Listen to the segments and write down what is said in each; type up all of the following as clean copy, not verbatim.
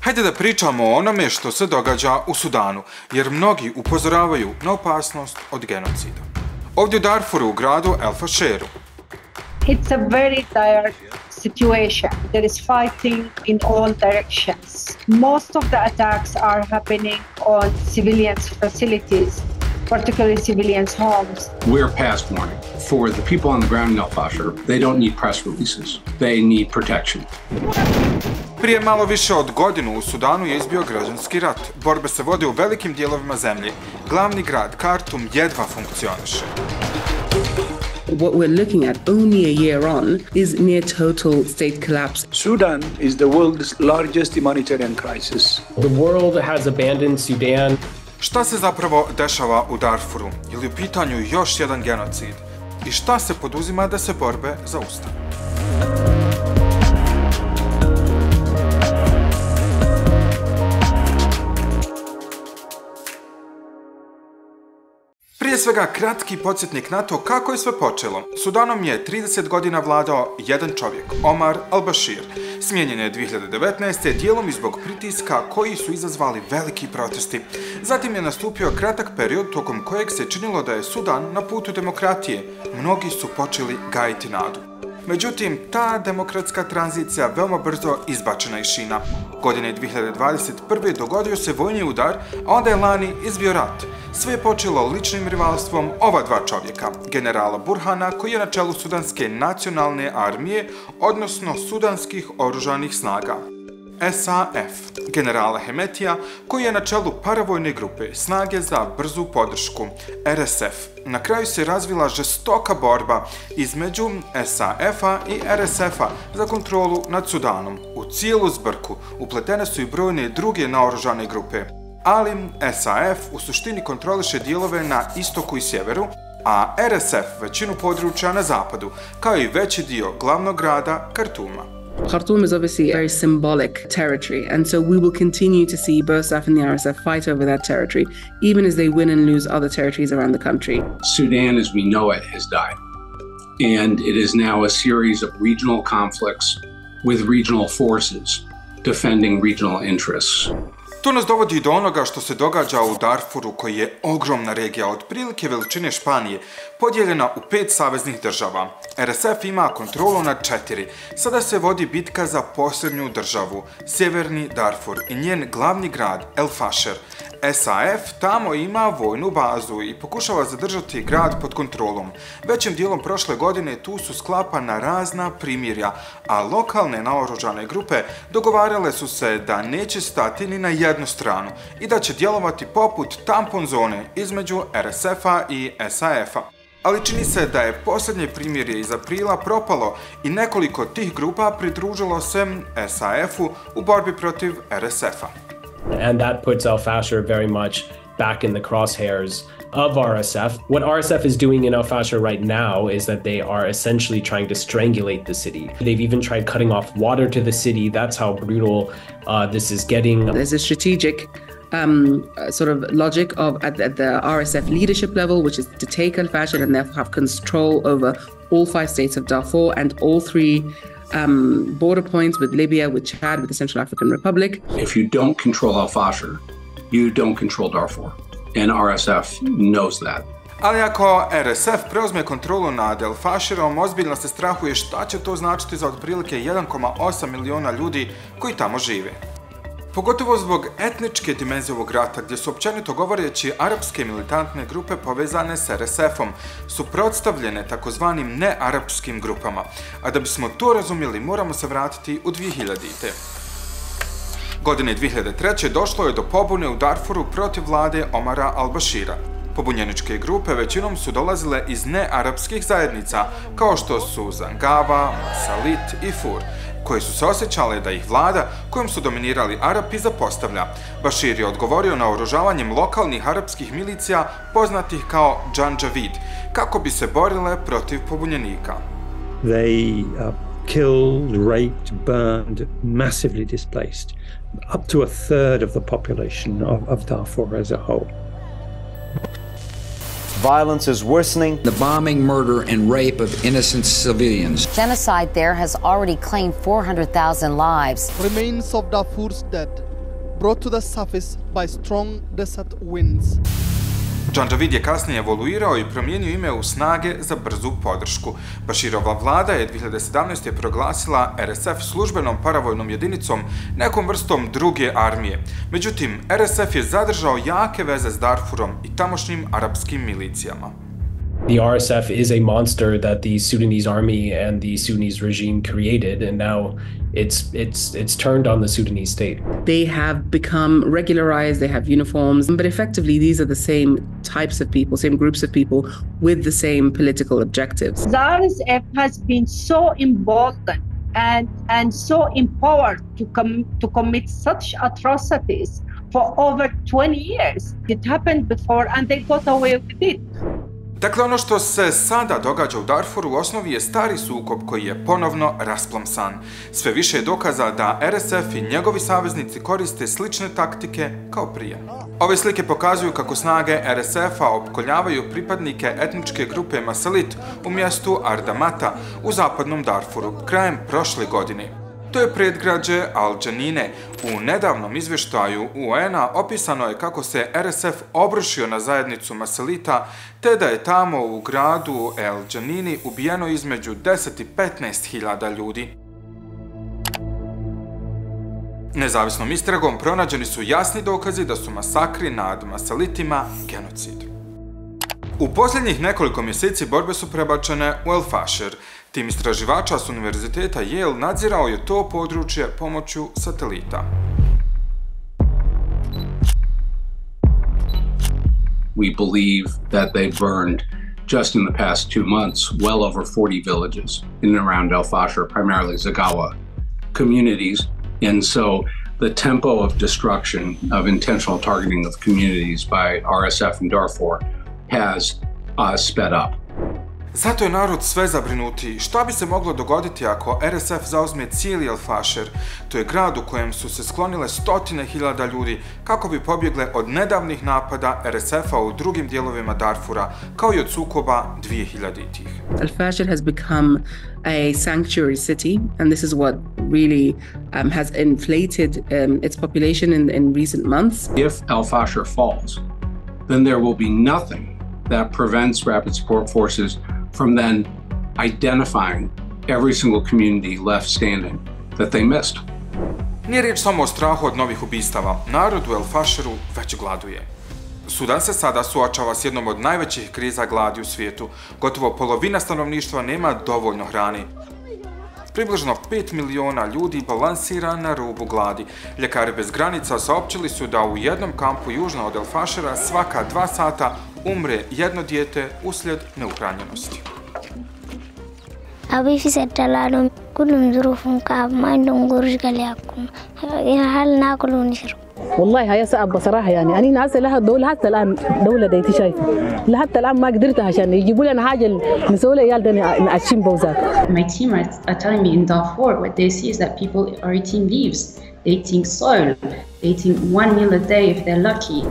Hajde da pričamo o onome što se događa u Sudanu, jer mnogi upozoravaju na opasnost od genocida. Ovdje u Darfuru, u gradu El Fasheru. It's a very dire situation. There is fighting in all directions. Most of the attacks are happening on civilians' facilities, particularly civilians' homes. We're past warning. For the people on the ground in El Fasher, they don't need press releases. They need protection. Prije malo više od godinu u Sudanu je izbio građanski rat. Borbe se vode u velikim dijelovima zemlje. Glavni grad, Kartum, jedva funkcioniše. What we're looking at only a year on is near total state collapse. Sudan is the world's largest humanitarian crisis. The world has abandoned Sudan. Šta se zapravo dešava u Darfuru? Je li u pitanju još jedan genocid? I šta se poduzima da se borbe zaustave? Prije svega, kratki podsjetnik na to kako je sve počelo. Sudanom je 30 godina vladao jedan čovjek, Omar al-Bashir. Smijenjen je 2019. dijelom i zbog pritiska koji su izazvali veliki protesti. Zatim je nastupio kratak period tokom kojeg se činilo da je Sudan na putu demokratije. Mnogi su počeli gajiti nadu. Međutim, ta demokratska tranzicija veoma brzo izbačena iz šina. Godine 2021. dogodio se vojni udar, a onda je lani izbio rat. Sve je počelo ličnim rivalstvom ova dva čovjeka, generala Burhana, koji je na čelu Sudanske nacionalne armije, odnosno Sudanskih oružanih snaga, SAF, generala Hemetija, koji je na čelu paravojne grupe Snage za brzu podršku, RSF. Na kraju se razvila žestoka borba između SAF-a i RSF-a za kontrolu nad Sudanom. U cijelu zbrku upletene su i brojne druge naoružane grupe, ali SAF u suštini kontroliše dijelove na istoku i sjeveru, a RSF većinu područja na zapadu, kao i veći dio glavnog grada Kartuma. Khartoum is obviously a very symbolic territory, and so we will continue to see both SAF and the RSF fight over that territory, even as they win and lose other territories around the country. Sudan, as we know it, has died. And it is now a series of regional conflicts with regional forces defending regional interests. To nas dovodi do onoga što se događa u Darfuru, koji je ogromna regija, otprilike veličine Španije, podijeljena u 5 saveznih država. RSF ima kontrolu nad 4. Sada se vodi bitka za posljednju državu, sjeverni Darfur i njen glavni grad, El Fasher. SAF tamo ima vojnu bazu i pokušava zadržati grad pod kontrolom. Većim dijelom prošle godine tu su sklapana razna primirja, a lokalne naoružane grupe dogovarale su se da neće stati ni na jednu stranu i da će djelovati poput tampon zone između RSF-a i SAF-a. Ali čini se da je posljednje primirje iz aprila propalo i nekoliko tih grupa pridružilo se SAF-u u borbi protiv RSF-a. And that puts El Fasher very much back in the crosshairs of RSF. What RSF is doing in El Fasher right now is that they are essentially trying to strangulate the city. They've even tried cutting off water to the city. That's how brutal this is getting. There's a strategic sort of logic of at the RSF leadership level, which is to take El Fasher and therefore have control over all 5 states of Darfur and all 3 border points with Libya, with Chad, with the Central African Republic. If you don't control El Fasher, you don't control Darfur. And RSF knows that. Ali ako RSF preuzme kontrolu nad El Fasherom, ozbiljno se strahuje šta će to značiti za otprilike 1,8 miliona ljudi koji tamo žive. Pogotovo zbog etničke dimenzije ovog rata, gdje su općenito govoreći arapske militantne grupe povezane s RSF-om, suprotstavljene takozvanim nearapskim grupama. A da bismo to razumjeli, moramo se vratiti u 2000. Godine 2003. došlo je do pobune u Darfuru protiv vlade Omara al-Bashira. Pobunjeničke grupe većinom su dolazile iz nearapskih zajednica, kao što su Zangava, Salit i Fur, koje su se osjećale da ih vlada, kojom su dominirali Arapi, zapostavlja. Bashir je odgovorio na oružavanjem lokalnih arapskih milicija, poznatih kao Džandžavid, kako bi se borile protiv pobunjenika. They killed, raped, burned, massively displaced, up to a third of the population of Darfur as a whole. Violence is worsening. The bombing, murder, and rape of innocent civilians. Genocide there has already claimed 400,000 lives. Remains of Darfur's dead. brought to the surface by strong desert winds. Džandžavid je kasnije evoluirao i promijenio ime u Snage za brzu podršku. Baširova vlada je 2017. proglasila RSF službenom paravojnom jedinicom, nekom vrstom druge armije. Međutim, RSF je zadržao jake veze s Darfurom i tamošnjim arapskim milicijama. The RSF is a monster that the Sudanese army and the Sudanese regime created, and now it's turned on the Sudanese state. They have become regularized, they have uniforms, but effectively these are the same types of people, same groups of people with the same political objectives. The RSF has been so emboldened and so empowered to commit such atrocities for over 20 years. It happened before and they got away with it. Dakle, ono što se sada događa u Darfuru u osnovi je stari sukob koji je ponovno rasplamsan. Sve više je dokaza da RSF i njegovi saveznici koriste slične taktike kao prije. Ove slike pokazuju kako snage RSF-a opkoljavaju pripadnike etničke grupe Masalit u mjestu Ardamata u zapadnom Darfuru krajem prošle godine. To je predgrađe Al-Džanine. U nedavnom izvještaju UN-a opisano je kako se RSF obrušio na zajednicu Masalita, te da je tamo u gradu Al-Džanini ubijeno između 10 i 15.000 ljudi. Nezavisnom istragom pronađeni su jasni dokazi da su masakri nad Masalitima genocid. U posljednjih nekoliko mjeseci borbe su prebačene u El Fasher. Tim istraživača s Univerziteta Yale nadzirao je to područje pomoću satelita. We believe that they burned, just in the past 2 months, well over 40 villages in and around El Fasher, primarily Zagawa communities. And so the tempo of destruction, of intentional targeting of communities by RSF in Darfur has sped up. Zato je narod sve zabrinuti. Šta bi se moglo dogoditi ako RSF zauzme cijeli El Fasher? To je grad u kojem su se sklonile stotine hiljada ljudi kako bi pobjegle od nedavnih napada RSF-a u drugim dijelovima Darfura, kao i od sukoba 2000-ih. El Fasher has become a sanctuary city, and this is what really has inflated its population in recent months. If El Fasher falls, then there will be nothing that prevents rapid support forces from then identifying every single community left standing that they missed. Nije riječ samo o strahu od novih ubistava. Narod u El Fasheru već gladuje. Sudan se sada suočava s jednom od najvećih kriza gladi u svijetu. Gotovo polovina stanovništva nema dovoljno hrane. Približno 5 miliona ljudi balansira na rubu gladi. Ljekari bez granica saopćili su da u jednom kampu južno od El Fashera svaka 2 sata umre jedno dijete uslijed neuhranjenosti. والله هي صعب بصراحه يعني انا ناسه لها الدوله حتى الان دوله ديتي شايف لحتى الان ما قدرت عشان يجيبوا لنا حاجه نسوي عيال ده نعشين بوزات. My team are telling me in Darfur what they see is that people are eating leaves, they're eating soil, they're eating 1 meal a day if they're lucky.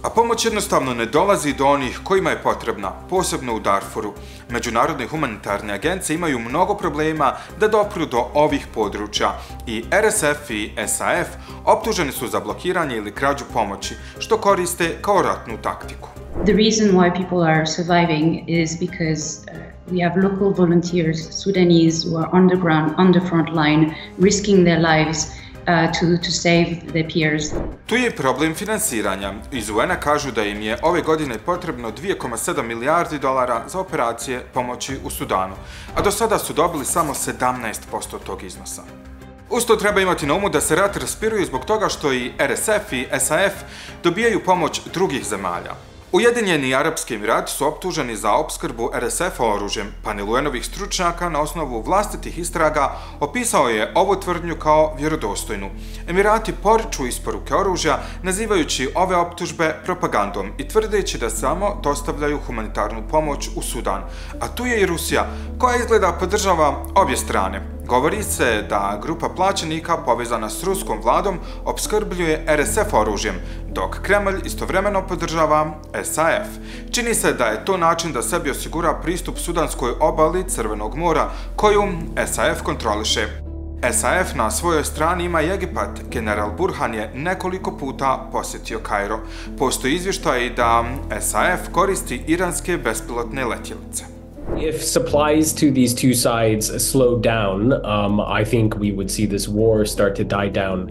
A pomoć jednostavno ne dolazi do onih kojima je potrebna, posebno u Darfuru. Međunarodne humanitarne agencije imaju mnogo problema da dopru do ovih područja i RSF i SAF optuženi su za blokiranje ili krađu pomoći, što koriste kao ratnu taktiku. The reason why people are surviving is because we have local volunteers, Sudanese, who are on the ground, on the front line, risking their lives to save their peers. Tu je problem finansiranja. Iz UN-a kažu da im je ove godine potrebno 2,7 milijardi dolara za operacije pomoći u Sudanu, a do sada su dobili samo 17% tog iznosa. Uz to treba imati na umu da se rat raspiruje zbog toga što i RSF i SAF dobijaju pomoć drugih zemalja. Ujedinjeni Arapski Emirati su optuženi za opskrbu RSF-a oružjem. Panel UN-ovih stručnjaka na osnovu vlastitih istraga opisao je ovu tvrdnju kao vjerodostojnu. Emirati poriču isporuke oružja, nazivajući ove optužbe propagandom i tvrdeći da samo dostavljaju humanitarnu pomoć u Sudan. A tu je i Rusija, koja izgleda podržava obje strane. Govori se da grupa plaćenika povezana s ruskom vladom opskrbljuje RSF oružjem, dok Kremlj istovremeno podržava SAF. Čini se da je to način da sebi osigura pristup sudanskoj obali Crvenog mora, koju SAF kontroliše. SAF na svojoj strani ima i Egipat. General Burhan je nekoliko puta posjetio Kairo. Postoji izvještaj da SAF koristi iranske bespilotne letjelice. If supplies to these two sides slow down, I think we would see this war start to die down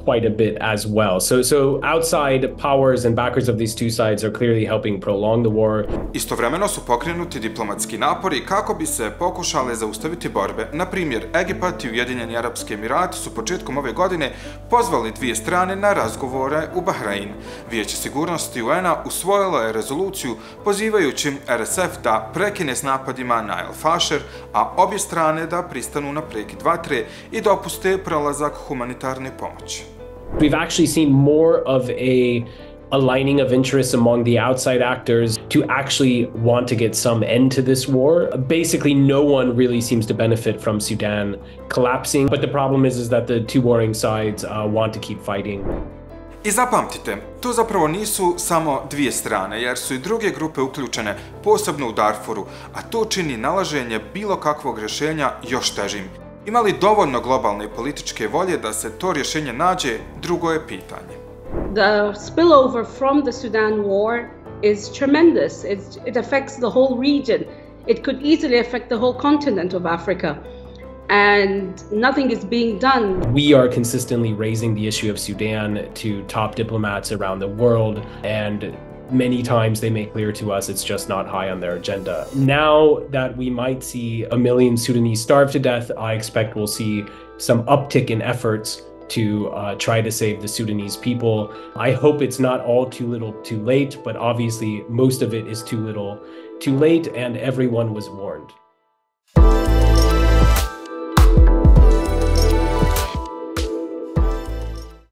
quite a bit as well. So outside powers and backers of these two sides are clearly helping prolong the war. Istovremeno su pokrenuti diplomatski napori kako bi se pokušale zaustaviti borbe. Na primjer, Egipat i Ujedinjeni Arapski Emirati su početkom ove godine pozvali dvije strane na razgovore u Bahrein. Vijeće sigurnosti UN-a usvojilo je rezoluciju pozivajući RSF da prekine s napadima na El Fasher, a obje strane da pristanu na prekid vatre i dopuste prelazak humanitarne pomoći. We've actually seen more of a aligning of interests among the outside actors to actually want to get some end to this war. Basically, no one really seems to benefit from Sudan collapsing, but the problem is that the two warring sides want to keep fighting. I zapamtite, to zapravo nisu samo dvije strane, jer su i druge grupe uključene, posebno u Darfuru, a to čini nalaženje bilo kakvog rješenja još težim. Ima li dovoljno globalne i političke volje da se to rješenje nađe, drugo je pitanje. The spillover from the Sudan war is tremendous. It affects the whole region. It could easily affect the whole continent of Africa. And nothing is being done. We are consistently raising the issue of Sudan to top diplomats around the world, and many times they make clear to us it's just not high on their agenda. Now that we might see 1 million Sudanese starve to death, I expect we'll see some uptick in efforts to try to save the Sudanese people. I hope it's not all too little too late, but obviously most of it is too little too late, and everyone was warned.